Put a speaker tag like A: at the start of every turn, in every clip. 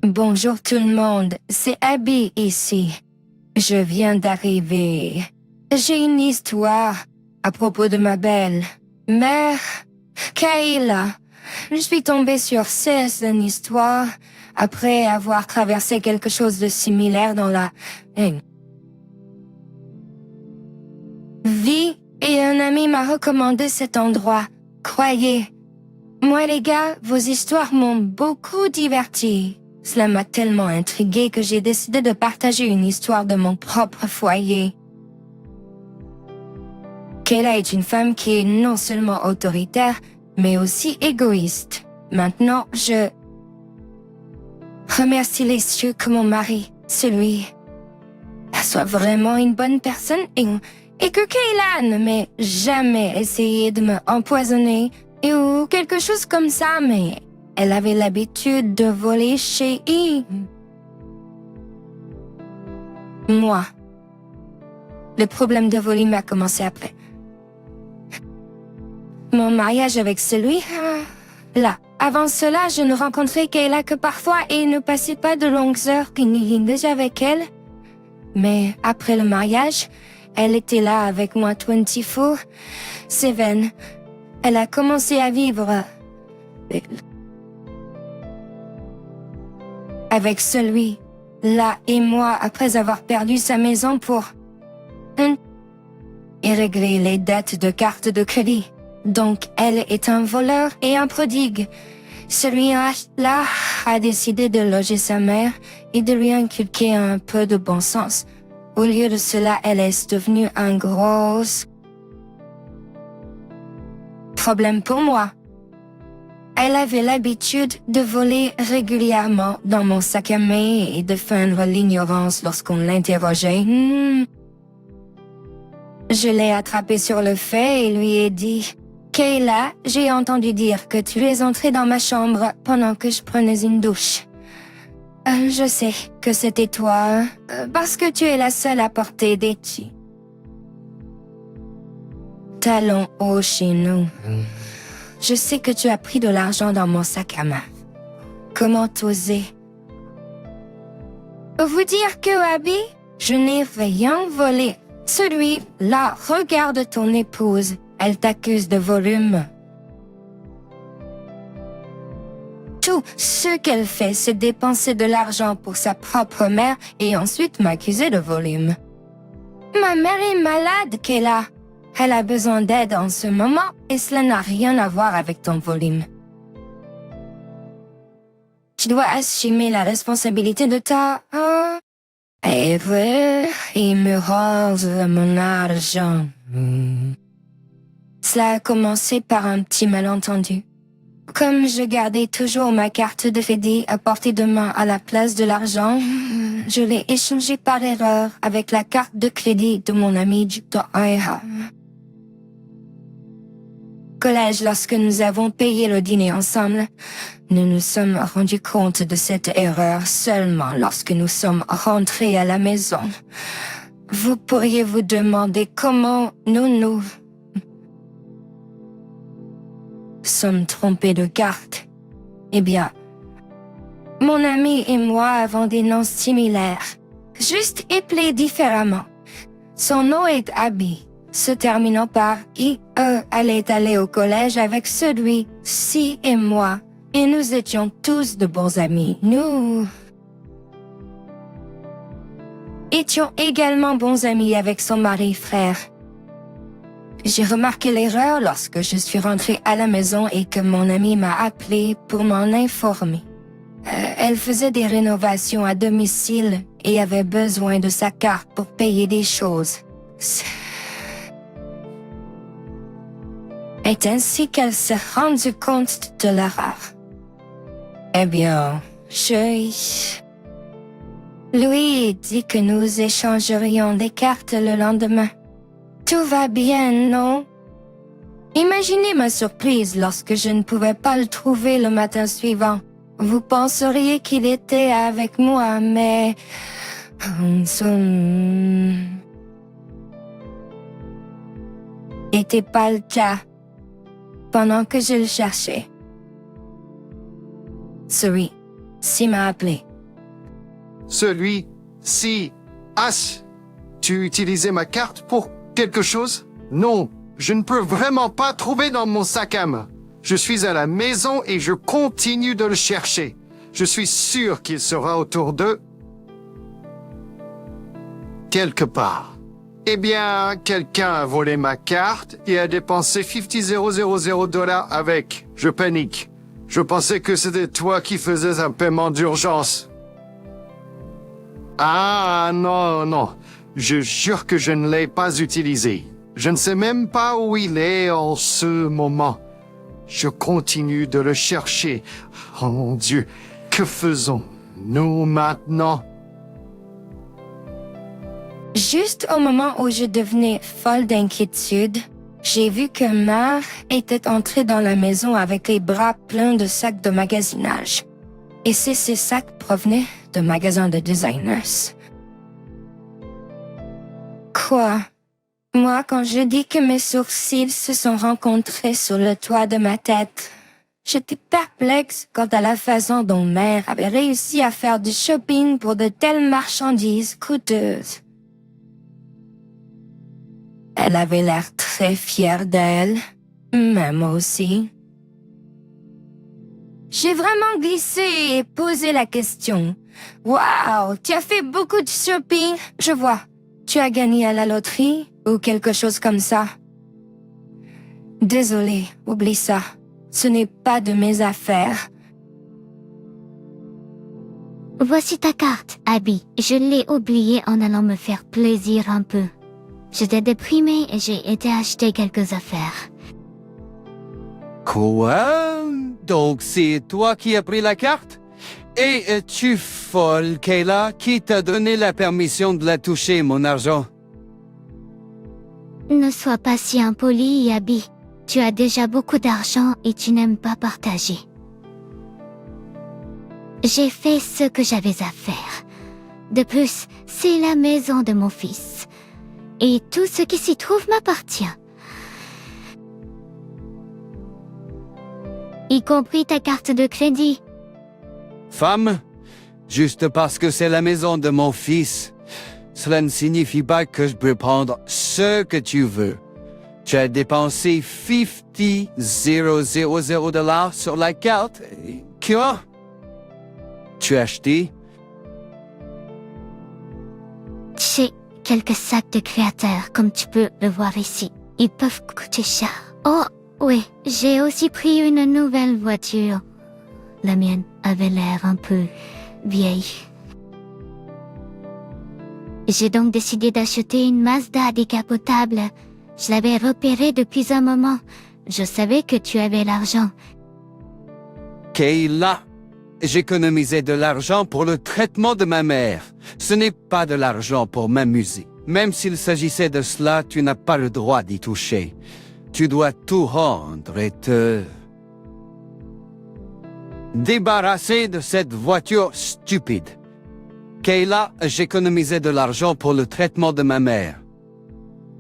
A: Bonjour tout le monde, c'est Abby ici. Je viens d'arriver. J'ai une histoire à propos de ma belle-mère, Kayla. Je suis tombée sur cette histoire après avoir traversé quelque chose de similaire dans la vie et un ami m'a recommandé cet endroit. Croyez, moi les gars, vos histoires m'ont beaucoup diverti. Cela m'a tellement intriguée que j'ai décidé de partager une histoire de mon propre foyer. Kayla est une femme qui est non seulement autoritaire, mais aussi égoïste. Maintenant, je remercie les cieux que mon mari, celui, soit vraiment une bonne personne et que Kayla ne m'ait jamais essayé de me empoisonner ou quelque chose comme ça, mais elle avait l'habitude de voler chez moi. Le problème de volume a commencé après. Mon mariage avec celui là. Avant cela, je ne rencontrais Kayla que parfois et ne passais pas de longues heures déjà avec elle. Mais après le mariage, elle était là avec moi 24/7. Elle a commencé à vivre avec celui-là et moi après avoir perdu sa maison pour et régler les dettes de carte de crédit. Donc elle est un voleur et un prodigue. Celui-là a décidé de loger sa mère et de lui inculquer un peu de bon sens. Au lieu de cela, elle est devenue un gros problème pour moi. Elle avait l'habitude de voler régulièrement dans mon sac à main et de feindre l'ignorance lorsqu'on l'interrogeait. Je l'ai attrapée sur le fait et lui ai dit « Kayla, j'ai entendu dire que tu es entrée dans ma chambre pendant que je prenais une douche. Je sais que c'était toi, parce que tu es la seule à porter des talons hauts chez nous. Je sais que tu as pris de l'argent dans mon sac à main. Comment t'oser? Vous dire que, Abby, je n'ai rien volé. Celui-là, regarde ton épouse. Elle t'accuse de volume. Tout ce qu'elle fait, c'est dépenser de l'argent pour sa propre mère et ensuite m'accuser de volume. Ma mère est malade, Kayla. Elle a besoin d'aide en ce moment et cela n'a rien à voir avec ton volume. Tu dois assumer la responsabilité de ta... Et me rose mon argent. Cela a commencé par un petit malentendu. Comme je gardais toujours ma carte de crédit à portée de main à la place de l'argent, je l'ai échangée par erreur avec la carte de crédit de mon ami du collège. Lorsque nous avons payé le dîner ensemble, nous nous sommes rendus compte de cette erreur seulement lorsque nous sommes rentrés à la maison. Vous pourriez vous demander comment nous sommes trompés de carte. Eh bien, mon ami et moi avons des noms similaires, juste appelés différemment. Son nom est Abby, se terminant par I-E. Elle est allée au collège avec celui-ci et moi, et nous étions tous de bons amis. Nous étions également bons amis avec son mari-frère. J'ai remarqué l'erreur lorsque je suis rentrée à la maison et que mon amie m'a appelé pour m'en informer. Elle faisait des rénovations à domicile et avait besoin de sa carte pour payer des choses. C'est ainsi qu'elle s'est rendue compte de l'erreur. Eh bien, je lui ai dit que nous échangerions des cartes le lendemain. Tout va bien, non? Imaginez ma surprise lorsque je ne pouvais pas le trouver le matin suivant. Vous penseriez qu'il était avec moi, mais... n'était pas le cas pendant que je le cherchais. Celui-ci m'a appelé
B: celui-ci. As, tu utilisais ma carte pour quelque chose? Non, je ne peux vraiment pas trouver dans mon sac à main. Je suis à la maison et je continue de le chercher. Je suis sûr qu'il sera autour de... quelque part. Eh bien, quelqu'un a volé ma carte et a dépensé 50 000 $ avec. Je panique. Je pensais que c'était toi qui faisais un paiement d'urgence. Ah, non, non. Je jure que je ne l'ai pas utilisé. Je ne sais même pas où il est en ce moment. Je continue de le chercher. Oh mon Dieu, que faisons-nous maintenant?
A: Juste au moment où je devenais folle d'inquiétude, j'ai vu que Mère était entrée dans la maison avec les bras pleins de sacs de magasinage. Et ces sacs provenaient de magasins de designers. Quoi? Moi, quand je dis que mes sourcils se sont rencontrés sur le toit de ma tête, j'étais perplexe quant à la façon dont Mère avait réussi à faire du shopping pour de telles marchandises coûteuses. Elle avait l'air très fière d'elle, même moi aussi. J'ai vraiment glissé et posé la question. « Wow, tu as fait beaucoup de shopping, je vois. Tu as gagné à la loterie ou quelque chose comme ça. » Désolée, oublie ça. Ce n'est pas de mes affaires.
C: Voici ta carte, Abby. Je l'ai oubliée en allant me faire plaisir un peu. J'étais déprimée et j'ai été acheter quelques affaires.
D: Quoi? Donc c'est toi qui as pris la carte? Et es-tu folle, Kayla? Qui t'a donné la permission de la toucher, mon argent?
C: Ne sois pas si impoli, Abby. Tu as déjà beaucoup d'argent et tu n'aimes pas partager. J'ai fait ce que j'avais à faire. De plus, c'est la maison de mon fils. Et tout ce qui s'y trouve m'appartient. Y compris ta carte de crédit.
D: Femme, juste parce que c'est la maison de mon fils, cela ne signifie pas que je peux prendre ce que tu veux. Tu as dépensé 50 000 $ sur la carte. Quoi? Tu as acheté?
C: J'ai quelques sacs de créateurs, comme tu peux le voir ici. Ils peuvent coûter cher. Oh, oui, j'ai aussi pris une nouvelle voiture. La mienne avait l'air un peu vieille. J'ai donc décidé d'acheter une Mazda décapotable. Je l'avais repérée depuis un moment. Je savais que tu avais l'argent.
D: Kayla, j'économisais de l'argent pour le traitement de ma mère. Ce n'est pas de l'argent pour m'amuser. Même s'il s'agissait de cela, tu n'as pas le droit d'y toucher. Tu dois tout rendre et te débarrasser de cette voiture stupide. Kayla, j'économisais de l'argent pour le traitement de ma mère.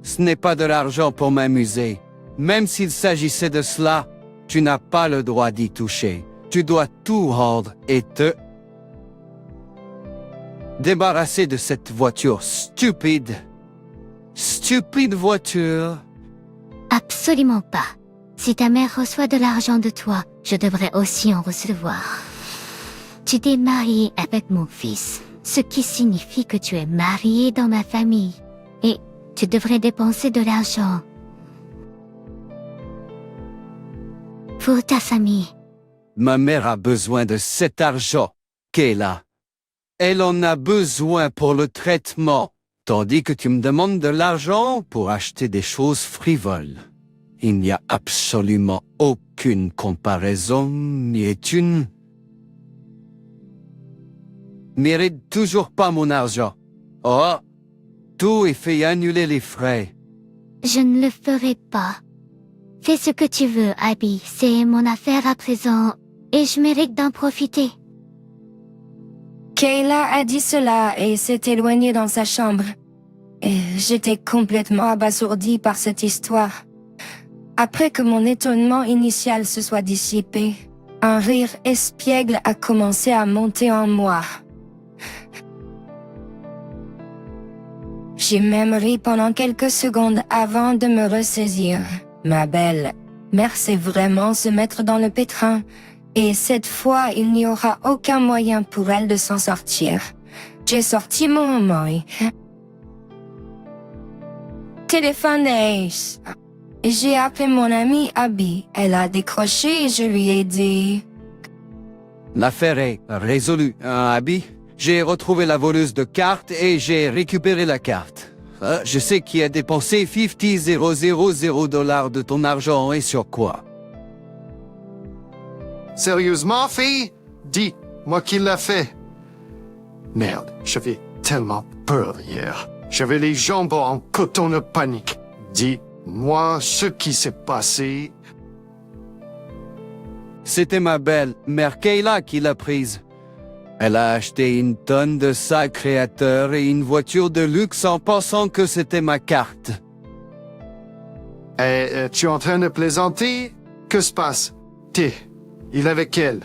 D: Ce n'est pas de l'argent pour m'amuser. Même s'il s'agissait de cela, tu n'as pas le droit d'y toucher. Tu dois tout rendre et te débarrasser de cette voiture stupide. Stupide voiture.
C: Absolument pas. Si ta mère reçoit de l'argent de toi, je devrais aussi en recevoir. Tu t'es marié avec mon fils, ce qui signifie que tu es marié dans ma famille. Et tu devrais dépenser de l'argent pour ta famille.
D: Ma mère a besoin de cet argent, Kayla. Elle en a besoin pour le traitement, tandis que tu me demandes de l'argent pour acheter des choses frivoles. Il n'y a absolument aucune comparaison et tu ne mérites toujours pas mon argent. Oh, tout est fait annuler les frais.
C: Je ne le ferai pas. Fais ce que tu veux, Abby. C'est mon affaire à présent et je mérite d'en profiter.
A: Kayla a dit cela et s'est éloignée dans sa chambre. Et j'étais complètement abasourdie par cette histoire. Après que mon étonnement initial se soit dissipé, un rire espiègle a commencé à monter en moi. J'ai même ri pendant quelques secondes avant de me ressaisir. Ma belle, mère sait vraiment se mettre dans le pétrin. Et cette fois, il n'y aura aucun moyen pour elle de s'en sortir. J'ai sorti mon moi. Téléphone Ace. J'ai appelé mon amie Abby. Elle a décroché et je lui ai dit...
D: L'affaire est résolue, hein, Abby? J'ai retrouvé la voleuse de cartes et j'ai récupéré la carte. Je sais qui a dépensé 50 000 dollars de ton argent et sur quoi.
B: Sérieusement, fille? Dis, moi qui l'a fait. Merde, j'avais tellement peur hier. J'avais les jambes en coton de panique. Dis-moi ce qui s'est passé.
D: C'était ma belle, mère Kayla, qui l'a prise. Elle a acheté une tonne de sacs créateurs et une voiture de luxe en pensant que c'était ma carte.
B: Tu es en train de plaisanter? Que se passe? Il est avec elle.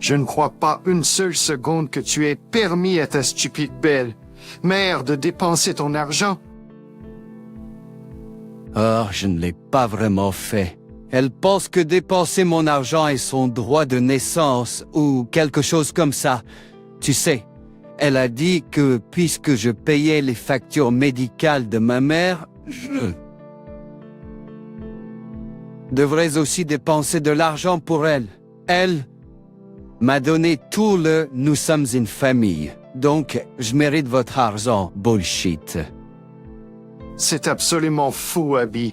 B: Je ne crois pas une seule seconde que tu aies permis à ta stupide belle mère de dépenser ton argent.
D: Oh, je ne l'ai pas vraiment fait. Elle pense que dépenser mon argent est son droit de naissance ou quelque chose comme ça. Tu sais, elle a dit que puisque je payais les factures médicales de ma mère, je devrais aussi dépenser de l'argent pour elle. Elle m'a donné tout le « nous sommes une famille », donc je mérite votre argent, bullshit.
B: C'est absolument fou, Abby.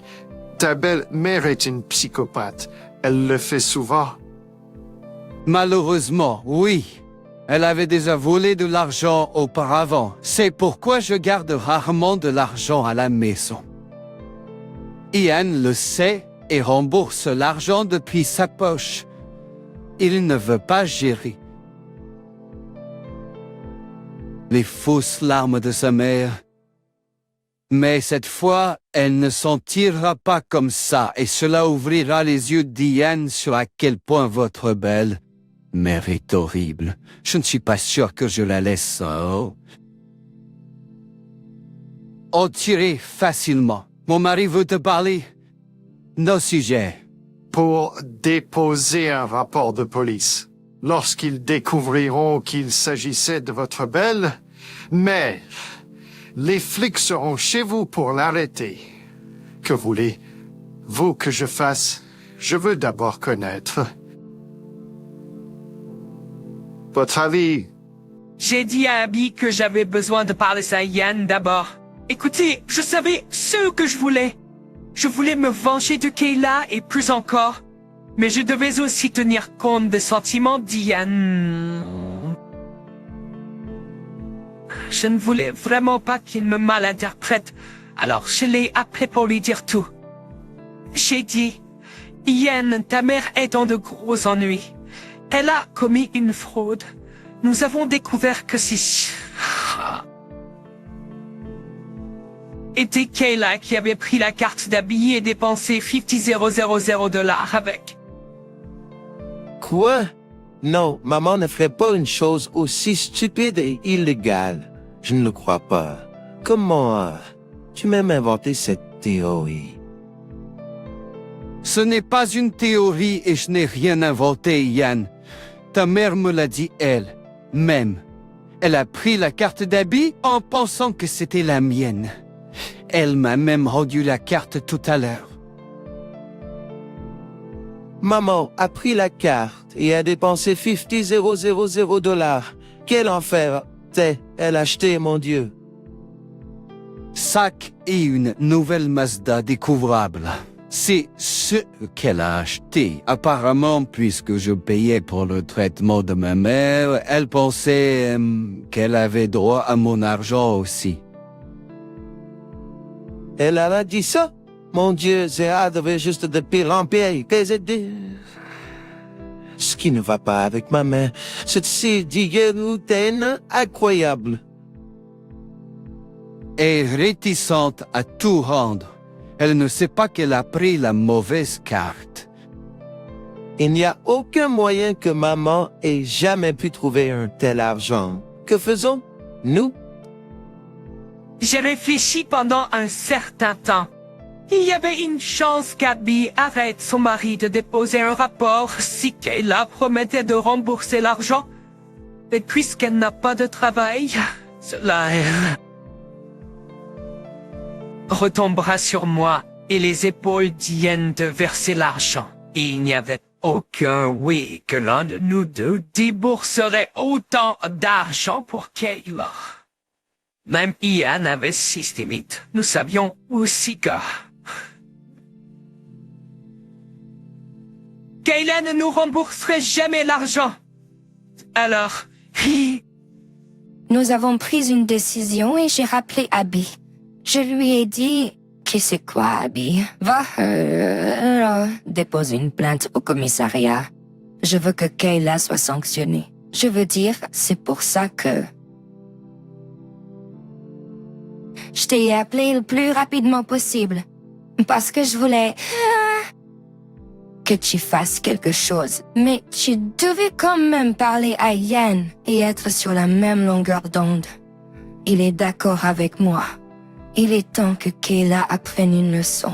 B: Ta belle-mère est une psychopathe. Elle le fait souvent.
D: Malheureusement, oui. Elle avait déjà volé de l'argent auparavant. C'est pourquoi je garde rarement de l'argent à la maison. Ian le sait et rembourse l'argent depuis sa poche. Il ne veut pas gérer les fausses larmes de sa mère. Mais cette fois, elle ne s'en tirera pas comme ça et cela ouvrira les yeux d'Ian sur à quel point votre belle mère est horrible. Je ne suis pas sûr que je la laisse en tirer facilement. Mon mari veut te parler. Nos sujets.
B: Pour déposer un rapport de police. Lorsqu'ils découvriront qu'il s'agissait de votre belle, mais les flics seront chez vous pour l'arrêter. Que voulez-vous que je fasse? Je veux d'abord connaître votre avis.
E: J'ai dit à Abby que j'avais besoin de parler à Ian d'abord. Écoutez, je savais ce que je voulais. Je voulais me venger de Kayla et plus encore. Mais je devais aussi tenir compte des sentiments d'Ian. Je ne voulais vraiment pas qu'il me malinterprète, alors je l'ai appelé pour lui dire tout. J'ai dit, Ian, ta mère est dans de gros ennuis. Elle a commis une fraude. Nous avons découvert que si... était Kayla qui avait pris la carte d'Abby et dépensé 50 000 dollars avec.
F: Quoi? Non, maman ne ferait pas une chose aussi stupide et illégale. Je ne le crois pas. Comment tu m'as inventé cette théorie?
D: Ce n'est pas une théorie et je n'ai rien inventé, Ian. Ta mère me l'a dit elle-même. Elle a pris la carte d'Abby en pensant que c'était la mienne. Elle m'a même rendu la carte tout à l'heure.
F: Maman a pris la carte et a dépensé 50 000 dollars. Quel enfer elle a acheté, mon Dieu?
D: Sac et une nouvelle Mazda découvrable. C'est ce qu'elle a acheté. Apparemment, puisque je payais pour le traitement de ma mère, elle pensait qu'elle avait droit à mon argent aussi.
F: Elle a dit ça? Mon Dieu, c'est arrivé juste de pire en pire. Ce qui ne va pas avec ma mère, c'est si dégoûtant, incroyable.
D: Est réticente à tout rendre. Elle ne sait pas qu'elle a pris la mauvaise carte.
F: Il n'y a aucun moyen que maman ait jamais pu trouver un tel argent. Que faisons-nous?
E: J'ai réfléchi pendant un certain temps. Il y avait une chance qu'Abby arrête son mari de déposer un rapport si Kayla promettait de rembourser l'argent. Mais puisqu'elle n'a pas de travail, cela retombera sur moi et les épaules d'Ian de verser l'argent. Et il n'y avait aucun oui que l'un de nous deux débourserait autant d'argent pour Kayla. Même Ian avait ses limites. Nous savions aussi que Kayla ne nous rembourserait jamais l'argent. Alors,
A: Nous avons pris une décision et j'ai rappelé Abby. Je lui ai dit, tu sais quoi, Abby, va déposer une plainte au commissariat. Je veux que Kayla soit sanctionnée. Je veux dire, c'est pour ça que... Je t'ai appelé le plus rapidement possible. Parce que je voulais... que tu fasses quelque chose. Mais tu devais quand même parler à Ian et être sur la même longueur d'onde. Il est d'accord avec moi. Il est temps que Kayla apprenne une leçon.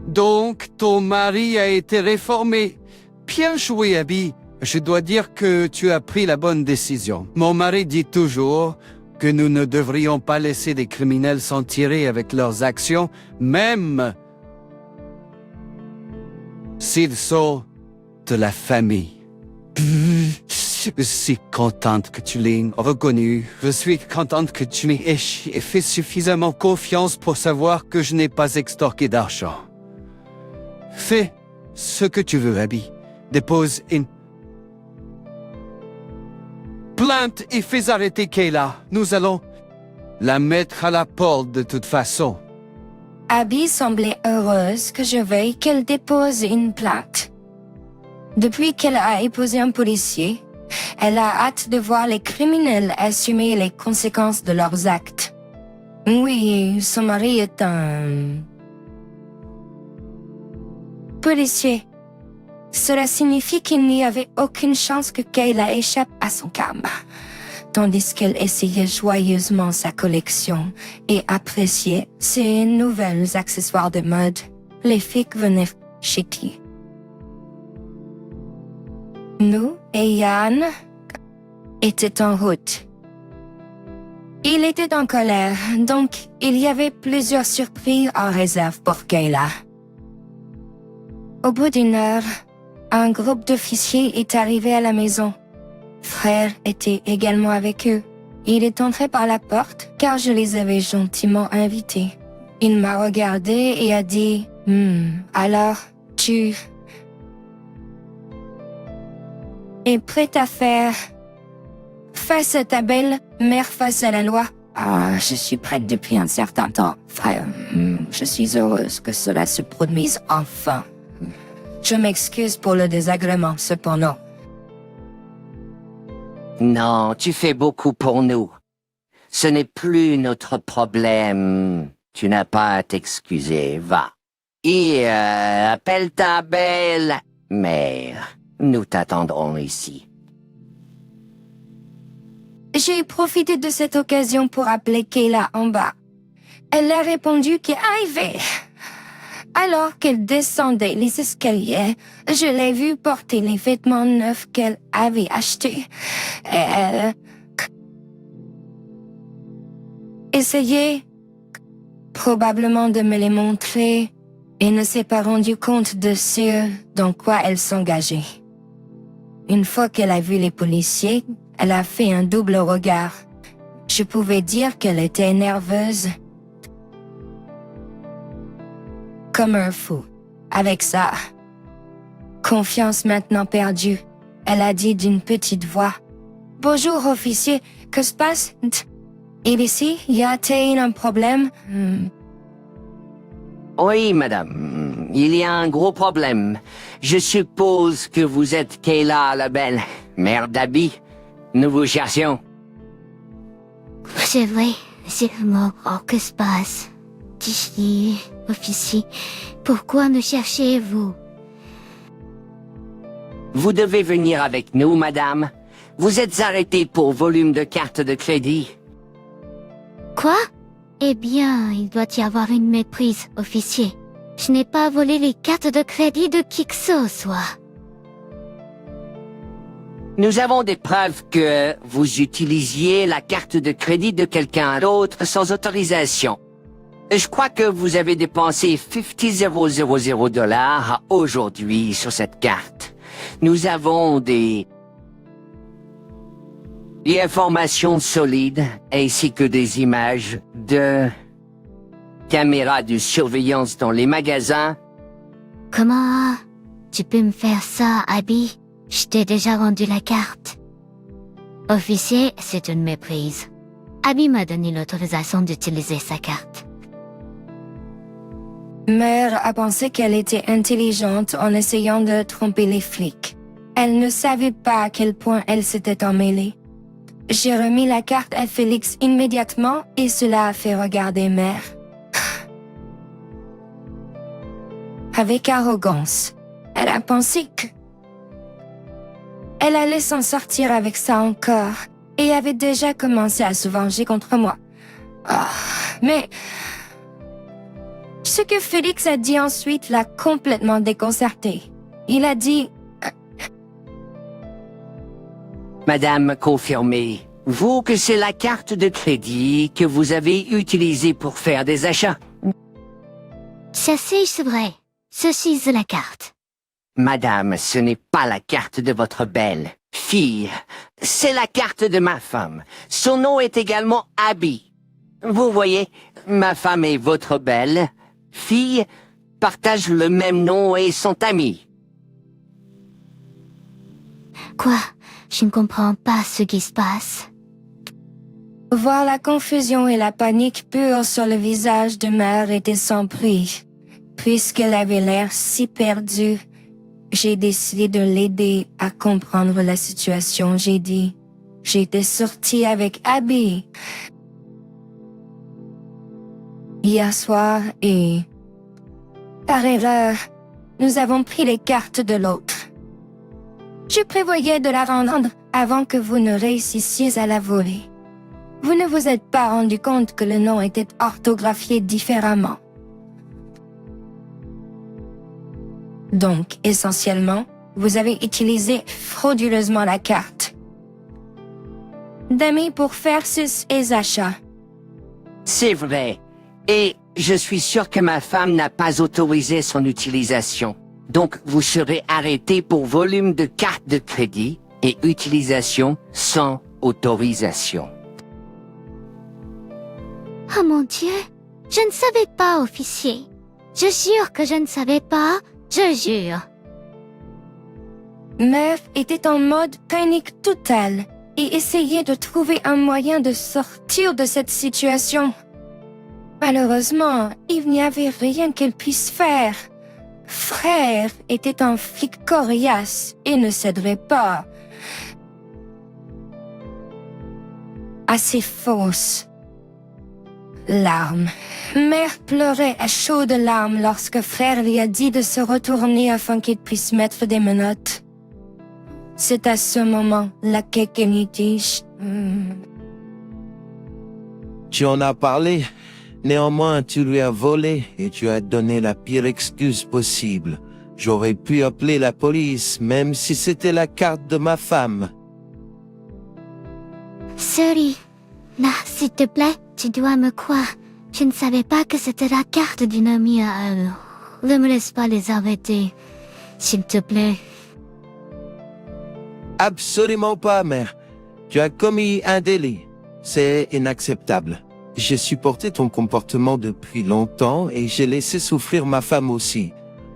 D: Donc, ton mari a été réformé. Bien joué, Abby. Je dois dire que tu as pris la bonne décision. Mon mari dit toujours que nous ne devrions pas laisser des criminels s'en tirer avec leurs actions, même s'ils sont de la famille. Je suis contente que tu l'aies reconnu. Je suis contente que tu m'aies fait suffisamment confiance pour savoir que je n'ai pas extorqué d'argent. Fais ce que tu veux, Abby. Dépose une plainte et fais arrêter Kayla. Nous allons la mettre à la porte de toute façon.
A: Abby semblait heureuse que je veuille qu'elle dépose une plainte. Depuis qu'elle a épousé un policier, elle a hâte de voir les criminels assumer les conséquences de leurs actes. Oui, son mari est un... policier. Cela signifie qu'il n'y avait aucune chance que Kayla échappe à son karma, tandis qu'elle essayait joyeusement sa collection et appréciait ses nouvelles accessoires de mode. Les filles venaient chez qui? Nous et Ian étaient en route. Il était en colère, donc il y avait plusieurs surprises en réserve pour Kayla. Au bout d'une heure, un groupe d'officiers est arrivé à la maison. Frère était également avec eux. Il est entré par la porte car je les avais gentiment invités. Il m'a regardé et a dit « Alors, tu es prête à faire face à ta belle-mère face à la loi ?» Ah, je suis prête depuis un certain temps, frère. Je suis heureuse que cela se produise enfin. Je m'excuse pour le désagrément, cependant.
G: Non, tu fais beaucoup pour nous. Ce n'est plus notre problème. Tu n'as pas à t'excuser, va. Et appelle ta belle-mère. Nous t'attendrons ici.
A: J'ai profité de cette occasion pour appeler Kayla en bas. Elle a répondu qu'elle arrivait. Alors qu'elle descendait les escaliers, je l'ai vue porter les vêtements neufs qu'elle avait achetés. Elle essayait probablement de me les montrer et ne s'est pas rendu compte de ce dans quoi elle s'engageait. Une fois qu'elle a vu les policiers, elle a fait un double regard. Je pouvais dire qu'elle était nerveuse. Comme un fou. Avec ça, confiance maintenant perdue, elle a dit d'une petite voix. « Bonjour, officier, que se passe? Et ici, y a-t-il un problème?
G: Oui, madame, il y a un gros problème. Je suppose que vous êtes Kayla la belle, mère d'Abby. Nous vous cherchions.
C: C'est vrai, c'est vraiment que se passe. Dis, officier, pourquoi me cherchez-vous?
G: Vous devez venir avec nous, madame. Vous êtes arrêtée pour volume de carte de crédit.
C: Quoi? Eh bien, il doit y avoir une méprise, officier. Je n'ai pas volé les cartes de crédit de qui que ce soit.
G: Nous avons des preuves que vous utilisiez la carte de crédit de quelqu'un d'autre sans autorisation. Je crois que vous avez dépensé 50 000 $ aujourd'hui sur cette carte. Nous avons des informations solides ainsi que des images de caméras de surveillance dans les magasins.
C: Comment? Tu peux me faire ça, Abby? Je t'ai déjà rendu la carte. Officier, c'est une méprise. Abby m'a donné l'autorisation d'utiliser sa carte.
A: Mère a pensé qu'elle était intelligente en essayant de tromper les flics. Elle ne savait pas à quel point elle s'était emmêlée. J'ai remis la carte à Félix immédiatement et cela a fait regarder Mère. Avec arrogance, elle a pensé que elle allait s'en sortir avec ça encore et avait déjà commencé à se venger contre moi. Mais ce que Félix a dit ensuite l'a complètement déconcerté. Il a dit...
G: Madame, confirmez, vous que c'est la carte de crédit que vous avez utilisée pour faire des achats?
C: Ceci, c'est vrai. Ceci, c'est la carte.
G: Madame, ce n'est pas la carte de votre belle fille. C'est la carte de ma femme. Son nom est également Abby. Vous voyez, ma femme et votre belle fille partagent le même nom et sont amies.
C: Quoi? Je ne comprends pas ce qui se passe.
A: Voir la confusion et la panique pure sur le visage de Mère était sans prix. Puisqu'elle avait l'air si perdue, j'ai décidé de l'aider à comprendre la situation. J'ai dit, j'étais sortie avec Abby hier soir et, par erreur, nous avons pris les cartes de l'autre. Je prévoyais de la rendre avant que vous ne réussissiez à la voler. Vous ne vous êtes pas rendu compte que le nom était orthographié différemment. Donc, essentiellement, vous avez utilisé frauduleusement la carte d'Amy pour faire ces achats.
G: C'est vrai. Et je suis sûr que ma femme n'a pas autorisé son utilisation. Donc, vous serez arrêté pour volume de carte de crédit et utilisation sans autorisation.
C: Oh mon Dieu, je ne savais pas, officier. Je jure que je ne savais pas, je jure.
A: Mère était en mode panique totale et essayait de trouver un moyen de sortir de cette situation. Malheureusement, il n'y avait rien qu'elle puisse faire. Frère était un flic coriace et ne céderait pas à ses fausses larmes. Mère pleurait à chaudes larmes lorsque frère lui a dit de se retourner afin qu'il puisse mettre des menottes. C'est à ce moment la Kekeniti.
F: Tu en as parlé. Néanmoins, tu lui as volé et tu as donné la pire excuse possible. J'aurais pu appeler la police, même si c'était la carte de ma femme.
C: Sorry. Là, s'il te plaît, tu dois me croire. Je ne savais pas que c'était la carte d'une amie à elle. Ne me laisse pas les arrêter. S'il te plaît.
F: Absolument pas, mère. Tu as commis un délit. C'est inacceptable. J'ai supporté ton comportement depuis longtemps et j'ai laissé souffrir ma femme aussi.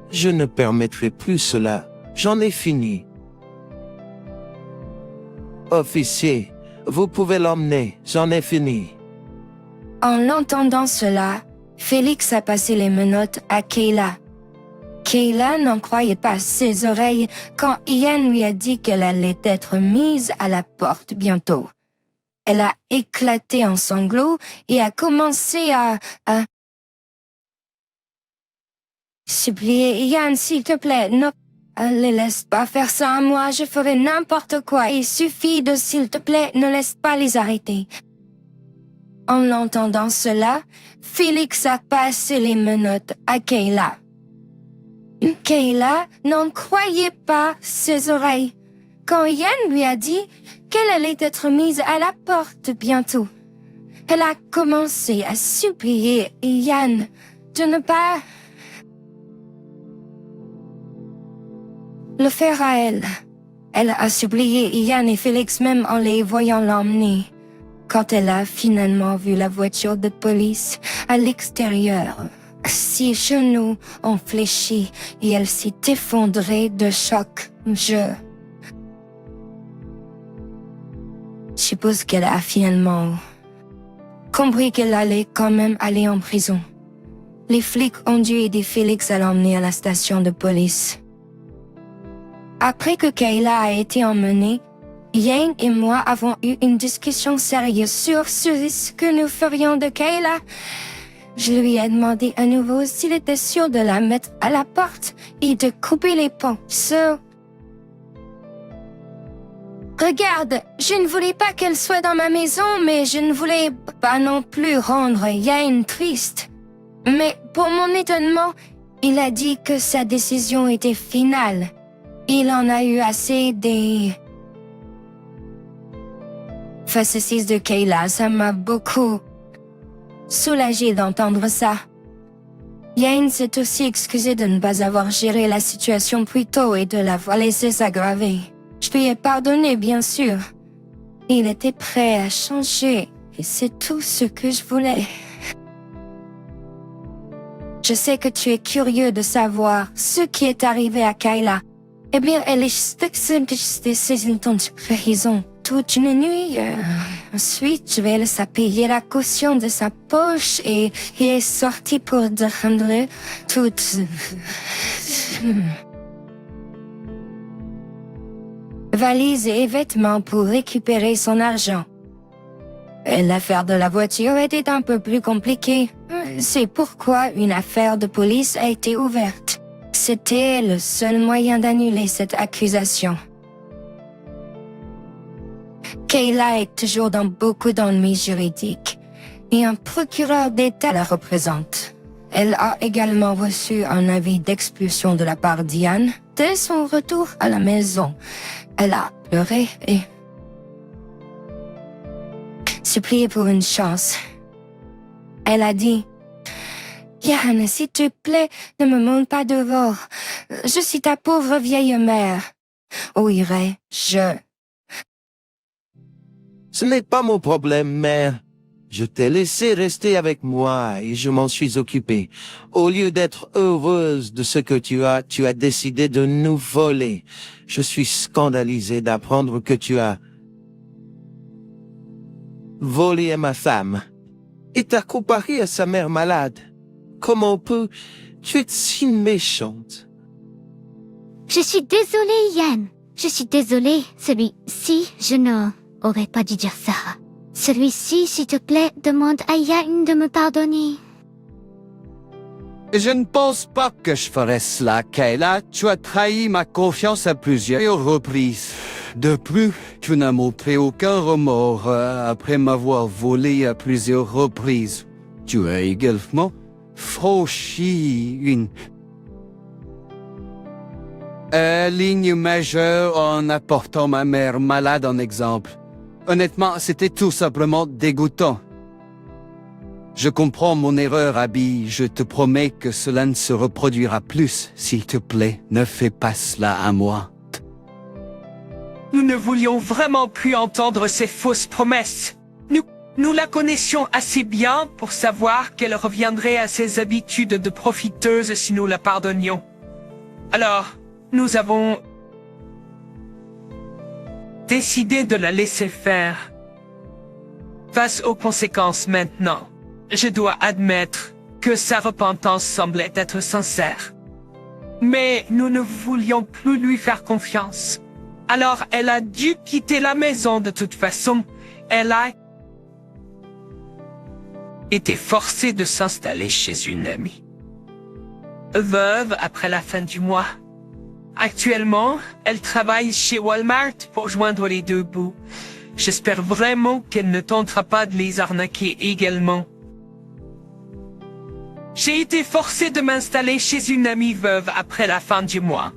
F: Je ne permettrai plus cela. J'en ai fini. Officier, vous pouvez l'emmener. J'en ai fini.
A: En entendant cela, Félix a passé les menottes à Kayla. Kayla n'en croyait pas ses oreilles quand Ian lui a dit qu'elle allait être mise à la porte bientôt. Elle a éclaté en sanglots et a commencé à supplier Ian, s'il te plaît, ne les laisse pas faire ça à moi, je ferai n'importe quoi. Il suffit de s'il te plaît, ne laisse pas les arrêter. En entendant cela, Félix a passé les menottes à Kayla. Kayla n'en croyait pas ses oreilles quand Yann lui a dit qu'elle allait être mise à la porte bientôt. Elle a commencé à supplier Yann de ne pas le faire à elle. Elle a supplié Yann et Félix même en les voyant l'emmener. Quand elle a finalement vu la voiture de police à l'extérieur, ses genoux ont fléchi et elle s'est effondrée de choc. Je suppose qu'elle a finalement compris qu'elle allait quand même aller en prison. Les flics ont dû aider Félix à l'emmener à la station de police. Après que Kayla a été emmenée, Yang et moi avons eu une discussion sérieuse sur ce que nous ferions de Kayla. Je lui ai demandé à nouveau s'il était sûr de la mettre à la porte et de couper les ponts. Regarde, je ne voulais pas qu'elle soit dans ma maison, mais je ne voulais pas non plus rendre Yang triste. Mais pour mon étonnement, il a dit que sa décision était finale. Il en a eu assez des facéties de Kayla. Ça m'a beaucoup soulagé d'entendre ça. Yang s'est aussi excusé de ne pas avoir géré la situation plus tôt et de l'avoir laissé s'aggraver. Je lui ai pardonné, bien sûr. Il était prêt à changer et c'est tout ce que je voulais. Je sais que tu es curieux de savoir ce qui est arrivé à Kayla. Eh bien, elle est raison toute une nuit. Ensuite, je vais laisser payer la caution de sa poche et il est sorti pour rendre toute valise et vêtements pour récupérer son argent. L'affaire de la voiture était un peu plus compliquée. C'est pourquoi une affaire de police a été ouverte. C'était le seul moyen d'annuler cette accusation. Kayla est toujours dans beaucoup d'ennuis juridiques et un procureur d'État la représente. Elle a également reçu un avis d'expulsion de la part d'Yann dès son retour à la maison. Elle a pleuré et supplié pour une chance. Elle a dit: Yann, s'il te plaît, ne me monte pas dehors. Je suis ta pauvre vieille mère. Où irais-je?
F: Ce n'est pas mon problème, mère. Je t'ai laissé rester avec moi et je m'en suis occupé. Au lieu d'être heureuse de ce que tu as décidé de nous voler. Je suis scandalisé d'apprendre que tu as volé à ma femme et t'as comparé à sa mère malade. Comment tu es si méchante?
C: Je suis désolée, Yann. Je suis désolée. Celui-ci, je n'aurais pas dû dire ça. Celui-ci, s'il te plaît, demande à Yann de me pardonner.
D: Je ne pense pas que je ferais cela, Kayla. Tu as trahi ma confiance à plusieurs reprises. De plus, tu n'as montré aucun remords après m'avoir volé à plusieurs reprises. Tu as également franchi une ligne majeure en apportant ma mère malade en exemple. Honnêtement, c'était tout simplement dégoûtant. Je comprends mon erreur, Abby. Je te promets que cela ne se reproduira plus. S'il te plaît, ne fais pas cela à moi.
E: Nous ne voulions vraiment plus entendre ces fausses promesses. Nous la connaissions assez bien pour savoir qu'elle reviendrait à ses habitudes de profiteuse si nous la pardonnions. Alors, nous avons décidé de la laisser faire. Face aux conséquences maintenant, je dois admettre que sa repentance semblait être sincère. Mais nous ne voulions plus lui faire confiance. Alors elle a dû quitter la maison de toute façon. Elle a été forcée de s'installer chez une amie. Veuve après la fin du mois. Actuellement, elle travaille chez Walmart pour joindre les deux bouts. J'espère vraiment qu'elle ne tentera pas de les arnaquer également. J'ai été forcé de m'installer chez une amie veuve après la fin du mois.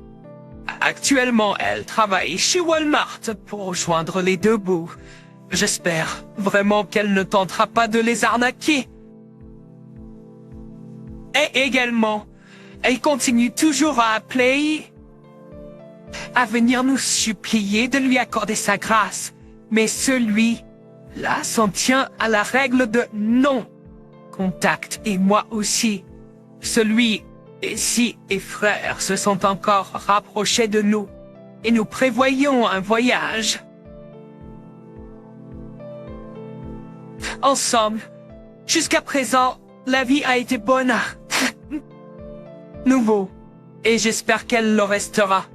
E: Actuellement, elle travaille chez Walmart pour rejoindre les deux bouts. J'espère vraiment qu'elle ne tentera pas de les arnaquer. Et également, elle continue toujours à appeler, à venir nous supplier de lui accorder sa grâce. Mais celui-là s'en tient à la règle de non-contact. Et moi aussi. Celui-ci et frère se sont encore rapprochés de nous. Et nous prévoyons un voyage. Ensemble. Jusqu'à présent, la vie a été bonne. Nouveau. Et j'espère qu'elle le restera.